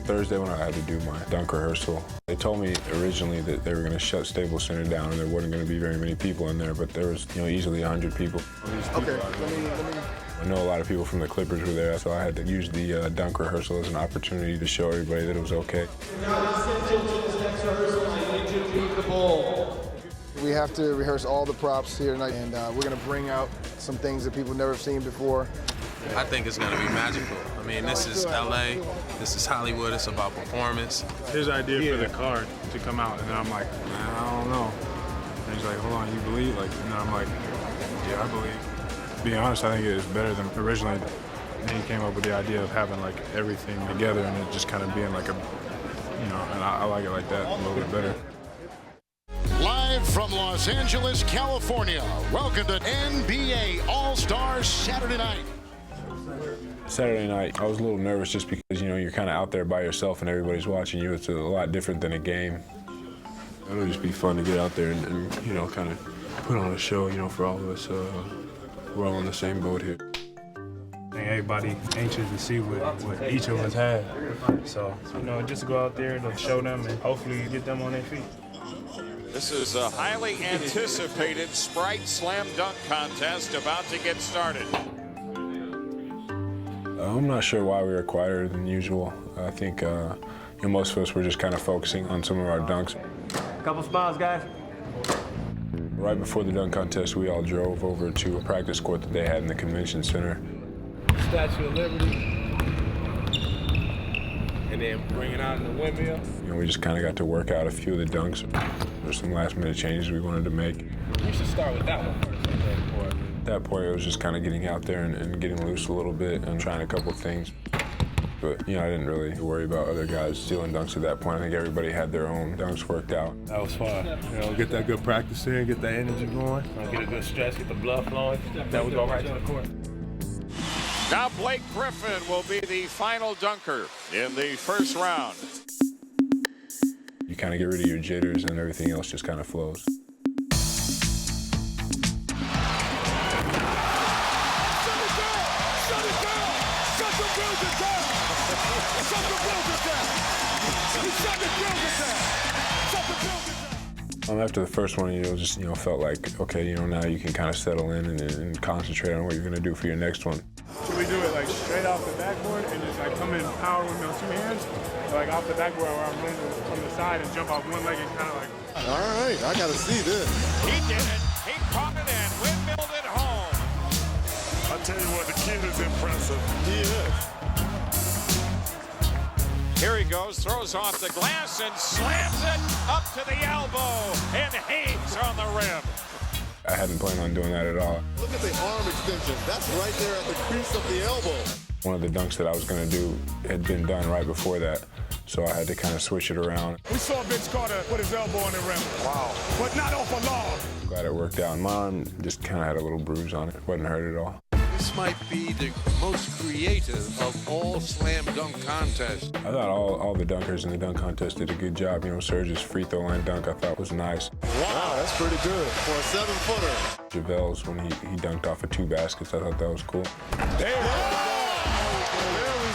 Thursday when I had to do my dunk rehearsal. They told me originally that they were going to shut Staples Center down and there wasn't going to be very many people in there, but there was, easily 100 people. Okay, let me. I know a lot of people from the Clippers were there, so I had to use the dunk rehearsal as an opportunity to show everybody that it was okay. We have to rehearse all the props here tonight, and we're going to bring out some things that people never seen before. I think it's going to be magical. I mean, this is LA, this is Hollywood, it's about performance. His idea for the card to come out, and then I'm like, man, I don't know. And he's like, hold on, you believe? And then I'm like, yeah, I believe. To be honest, I think it is better than originally. And he came up with the idea of having everything together and it just kind of being and I like it like that a little bit better. Live from Los Angeles, California, welcome to NBA All-Stars Saturday Night. Saturday night, I was a little nervous just because, you're kind of out there by yourself and everybody's watching you. It's a lot different than a game. It'll just be fun to get out there and kind of put on a show, for all of us. We're all in the same boat here. I think everybody anxious to see what each of us had. So, just to go out there to show them and hopefully get them on their feet. This is a highly anticipated Sprite Slam Dunk contest about to get started. I'm not sure why we were quieter than usual. I think most of us were just kind of focusing on some of our dunks. Couple smiles, guys. Right before the dunk contest, we all drove over to a practice court that they had in the convention center. Statue of Liberty. And then bring it out in the windmill. We just kind of got to work out a few of the dunks. There's some last-minute changes we wanted to make. We should start with that one first. At that point, it was just kind of getting out there and getting loose a little bit and trying a couple things. But, I didn't really worry about other guys stealing dunks at that point. I think everybody had their own dunks worked out. That was fun. Get that good practice in, get that energy going. Get a good stretch, get the blood flowing. Then we go right to the court. Now Blake Griffin will be the final dunker in the first round. You kind of get rid of your jitters and everything else just kind of flows. After the first one, just felt like, okay, now you can kind of settle in and concentrate on what you're going to do for your next one. Should we do it straight off the backboard and just come in power with those two hands? Or off the backboard where I'm running from the side and jump off one leg and kind of All right, I got to see this. He did it. He caught it and windmilled it home. I'll tell you what, the kid is impressive. He is. Here he goes, throws off the glass and slams it up to the elbow and hangs on the rim. I hadn't planned on doing that at all. Look at the arm extension. That's right there at the crease of the elbow. One of the dunks that I was going to do had been done right before that, so I had to kind of switch it around. We saw Vince Carter put his elbow on the rim. Wow. But not off a log. Glad it worked out. My arm just kind of had a little bruise on it. Wasn't hurt at all. This might be the most creative of all slam dunk contests. I thought all the dunkers in the dunk contest did a good job. Serge's free throw line dunk I thought was nice. Wow, that's pretty good for a 7-footer. JaVale's, when he dunked off of 2 baskets, I thought that was cool. There we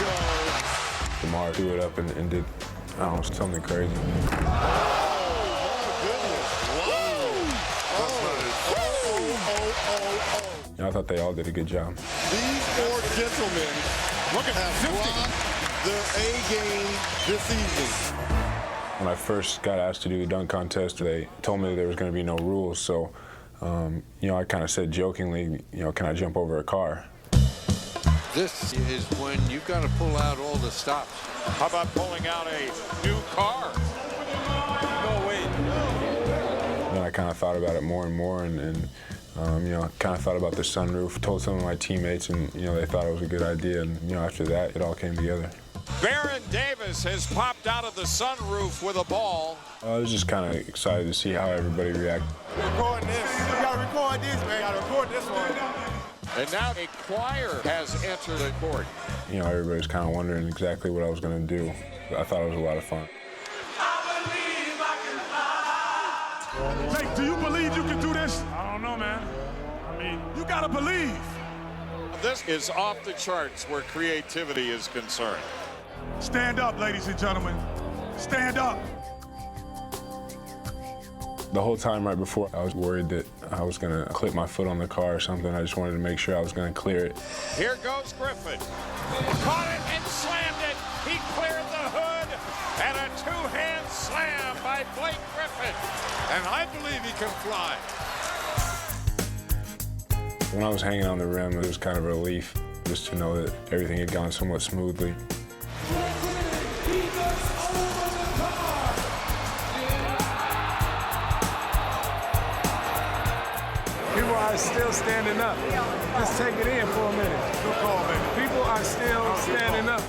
go. DeMar threw it up and did, something crazy. I thought they all did a good job. These 4 gentlemen have brought their A game this evening. When I first got asked to do the dunk contest, they told me there was going to be no rules. So, I kind of said jokingly, can I jump over a car? This is when you've got to pull out all the stops. How about pulling out a new car? No way. Then I kind of thought about it more and more and kind of thought about the sunroof, told some of my teammates, and, they thought it was a good idea. And, after that, it all came together. Baron Davis has popped out of the sunroof with a ball. I was just kind of excited to see how everybody reacted. Recording this. You gotta record this, man. You gotta record this one. And now a choir has entered the court. Everybody's kind of wondering exactly what I was going to do. I thought it was a lot of fun. Jake, do you believe you can do this? I don't know, man. You gotta believe. This is off the charts where creativity is concerned. Stand up, ladies and gentlemen. Stand up. The whole time right before, I was worried that I was going to clip my foot on the car or something. I just wanted to make sure I was going to clear it. Here goes Griffin. Caught it and slammed it. He cleared the hood. And a two-hand slam by Blake Griffin. And I believe he can fly. When I was hanging on the rim, it was kind of a relief just to know that everything had gone somewhat smoothly. People are still standing up. Let's take it in for a minute. Good call, baby. People are still standing up.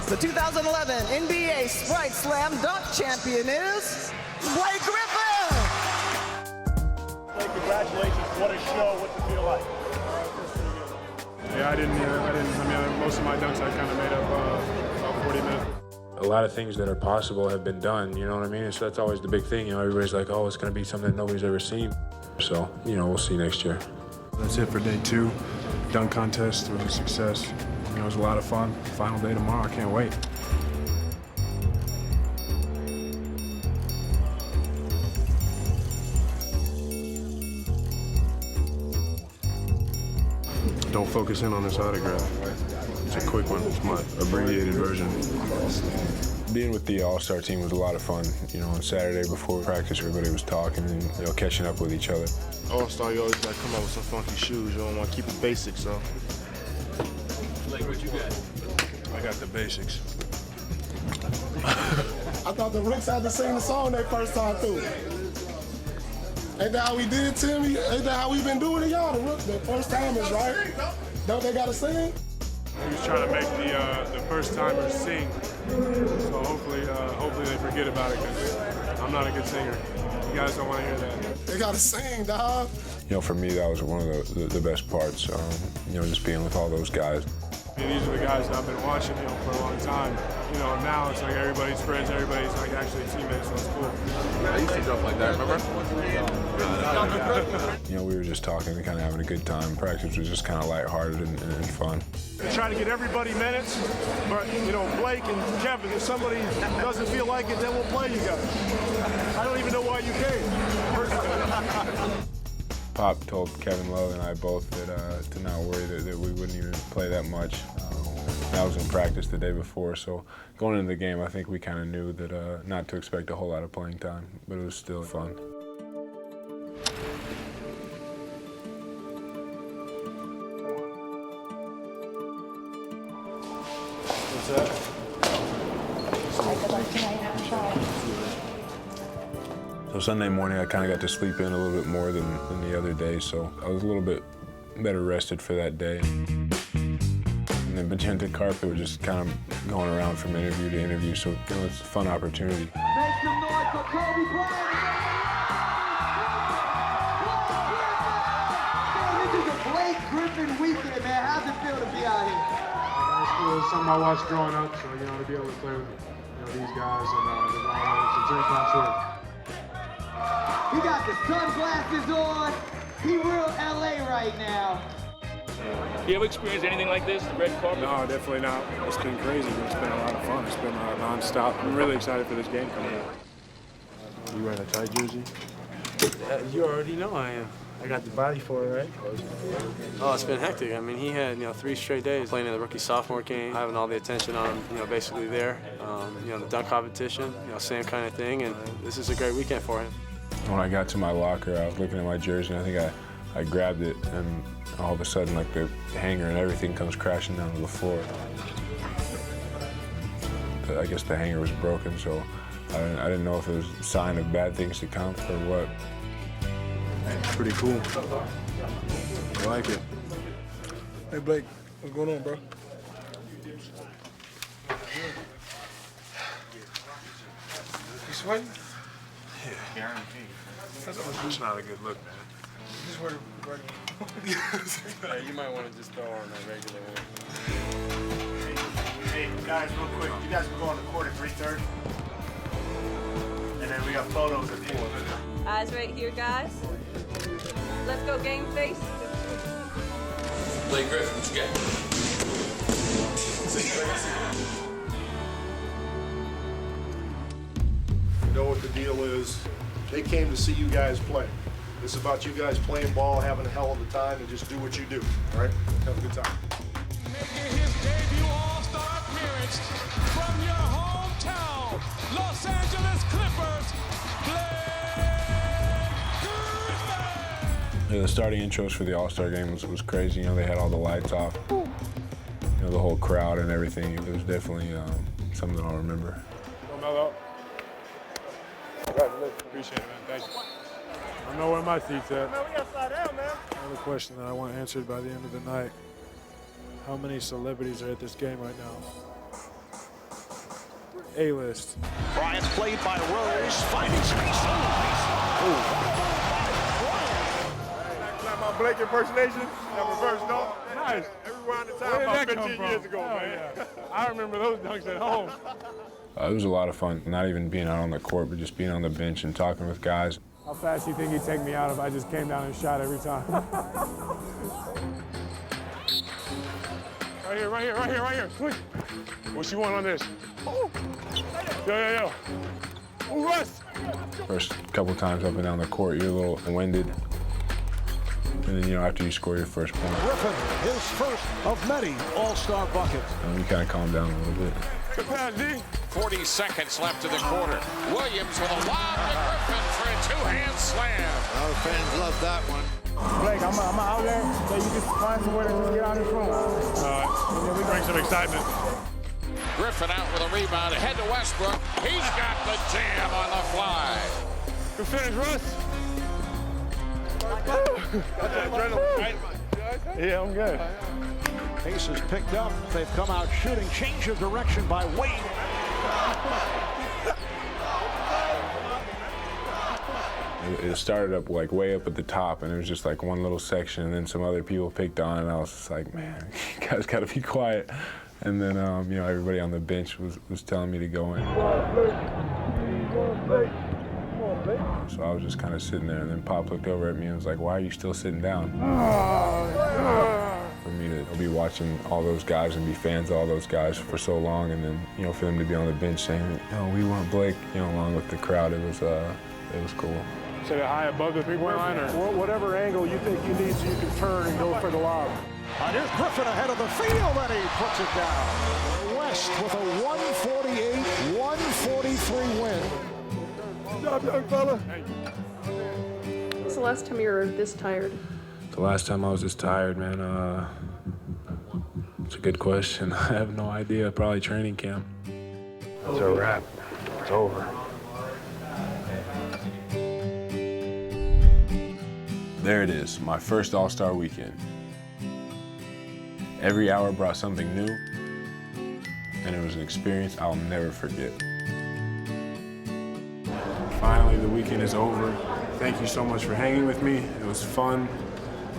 The 2011 NBA Sprite Slam Dunk champion is Blake Griffin. Blake, congratulations. What a show. What's it feel like? Yeah, I mean, most of my dunks I kind of made up about 40 minutes. A lot of things that are possible have been done, you know what I mean? So that's always the big thing, you know, everybody's like, oh, it's going to be something that nobody's ever seen. So, you know, we'll see next year. That's it for day 2. Dunk contest was a success. You know, it was a lot of fun. Final day tomorrow, I can't wait. Don't focus in on this autograph. It's a quick one. It's my abbreviated version. Being with the All-Star team was a lot of fun. You know, on Saturday before practice, everybody was talking and, you know, catching up with each other. All-Star, you always gotta come up with some funky shoes. You don't want to keep it basic, so. Like, what you got? I got the basics. I thought the Ricks had to sing the song their first time through. Ain't that how we did it, Timmy? Ain't that how we been doing it, y'all? The first timers, right? Don't they gotta sing? He was trying to make the first timers sing. So hopefully they forget about it, because I'm not a good singer. You guys don't want to hear that. They gotta sing, dog. You know, for me, that was one of the best parts, you know, just being with all those guys. And these are the guys that I've been watching, you know, for a long time. You know, now it's like everybody's friends, everybody's like actually teammates, so it's cool. I used to jump like that, remember? You know, we were just talking and kind of having a good time. Practice was just kind of lighthearted and fun. We try to get everybody minutes, but, you know, Blake and Kevin, if somebody doesn't feel like it, then we'll play you guys. I don't even know why you came. Pop told Kevin Love and I both that to not worry that we wouldn't even play that much. I was in practice the day before, so going into the game, I think we kind of knew that not to expect a whole lot of playing time, but it was still fun. What's that? So Sunday morning, I kind of got to sleep in a little bit more than the other day, so I was a little bit better rested for that day. And then Magenta Carpet was just kind of going around from interview to interview, so, you know, it's a fun opportunity. Make some noise for Kobe Bryant. This is a Blake Griffin weekend, man. How's it feel to be out here? It was something I watched growing up, so, you know, to be able to play with, you know, these guys and the Lions, it's a dream come true. He got the sunglasses on. He real LA right now. You ever experienced anything like this, the red carpet? No, definitely not. It's been crazy, but it's been a lot of fun. It's been non-stop. I'm really excited for this game coming up. You wearing a tight jersey? You already know I am. I got the body for it, right? Oh, it's been hectic. I mean, he had, 3 straight days playing in the rookie-sophomore game, having all the attention on him, basically there. The dunk competition, same kind of thing, and this is a great weekend for him. When I got to my locker, I was looking at my jersey, and I think I grabbed it, and all of a sudden, like, the hanger and everything comes crashing down to the floor. I guess the hanger was broken, so I didn't know if it was a sign of bad things to come or what. Pretty cool. I like it. Hey, Blake, what's going on, bro? You sweating? Yeah. Guaranteed. That's not a good look, man. Just wear the regular. Yeah, you might want to just throw on that regular one. Hey, guys, real quick. You guys can go on the court at 3:30. And then we got photos at 4. Eyes right here, guys. Let's go game face. Blake Griffin, what you got? know what the deal is. They came to see you guys play. It's about you guys playing ball, having a hell of a time, and just do what you do, all right? Have a good time. Making his debut All-Star appearance from your hometown, Los Angeles Clippers, Griffin! Yeah, the starting intros for the All-Star game was crazy. You know, they had all the lights off. You know, the whole crowd and everything. It was definitely something I'll remember. Appreciate it, man. Thank you. I know where my seat's at. Man, we got to slide down, man. Another question that I want answered by the end of the night. How many celebrities are at this game right now? A-list. Bryant played by Rose, finding space. Like my Blake impersonation, that reverse dunk. Nice. Every round of time about 15 years ago, man. Yeah. I remember those dunks at home. It was a lot of fun, not even being out on the court, but just being on the bench and talking with guys. How fast do you think he'd take me out if I just came down and shot every time? Right here. Quick. What you want on this? Yo. Ooh, Russ! First couple times up and down the court, you're a little winded. And then, you know, after you score your first point, Griffin, his first of many All-Star buckets. you kind of calm down a little bit. Good pass, D. 40 seconds left in the quarter. Williams with a lob to Griffin for a two-hand slam. Our fans love that one. Blake, I'm out there so you can find somewhere to just get out in front. We bring some excitement. Griffin out with a rebound. Ahead to Westbrook. He's got the jam on the fly. Good finish, Russ. Yeah, I'm good. Pace is picked up. They've come out shooting. Change of direction by Wade. It started up like way up at the top, and it was just like one little section, and then some other people picked on, and I was just like, man, you guys got to be quiet. And then, you know, everybody on the bench was telling me to go in. So I was just kind of sitting there, and then Pop looked over at me and was like, why are you still sitting down? For me to be watching all those guys and be fans of all those guys for so long, and then, you know, for them to be on the bench saying, oh, we want Blake, you know, along with the crowd, it was cool. Set it high above the three-point line, or whatever angle you think you need so you can turn and go for the lob. Here's Griffin ahead of the field, and he puts it down. West with a 148-143 win. Good job, young fella. When's the last time you were this tired? The last time I was this tired, man, it's a good question. I have no idea. Probably training camp. It's a wrap. It's over. There it is, my first All-Star weekend. Every hour brought something new, and it was an experience I'll never forget. Finally, the weekend is over. Thank you so much for hanging with me. It was fun,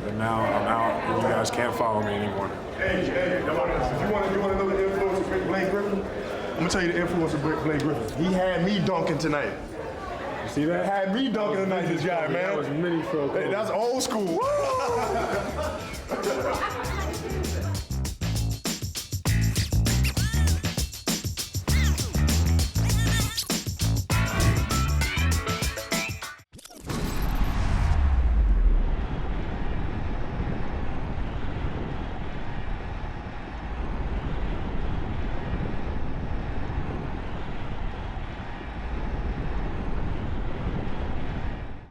but now I'm out, and you guys can't follow me anymore. Hey, come on. If you want to know the influence of Blake Griffin, I'm going to tell you the influence of Blake Griffin. He had me dunking tonight. You see that? Had me dunking tonight, this guy, man. That was mini-fro. Hey, that's old school.